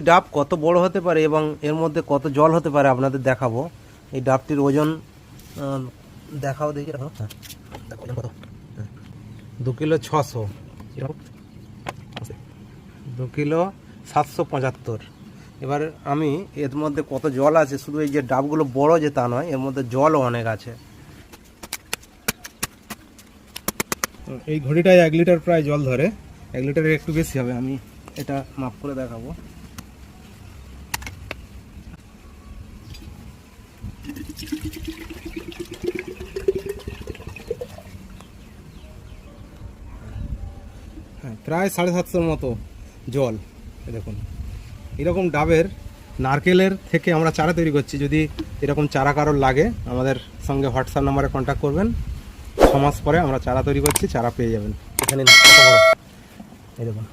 ডাব কত বড় হতে পারে এবং এর মধ্যে কত জল হতে পারে আপনাদের দেখাবো। এই ডাবটির ওজন দেখাও দেখি, দেখো কত, 2 কিলো 600, 2 কিলো 775। এবার আমি এর মধ্যে কত জল আছে, শুধু এই যে ডাবগুলো বড় যে তা নয়, এর মধ্যে জলও অনেক আছে। এই ঘড়িটায় 1 লিটার প্রায় জল ধরে, 1 লিটারের একটু বেশি হবে। আমি এটা মাপ করে দেখাবো। হ্যাঁ, প্রায় 750 মতো জল। দেখুন, এরকম ডাবের নারকেলের থেকে আমরা চারা তৈরি করছি। যদি এরকম চারা কারোর লাগে আমাদের সঙ্গে হোয়াটসঅ্যাপ নাম্বারে কন্ট্যাক্ট করবেন। 6 মাস পরে আমরা চারা তৈরি করছি, চারা পেয়ে যাবেন। এখানে এই দেখুন।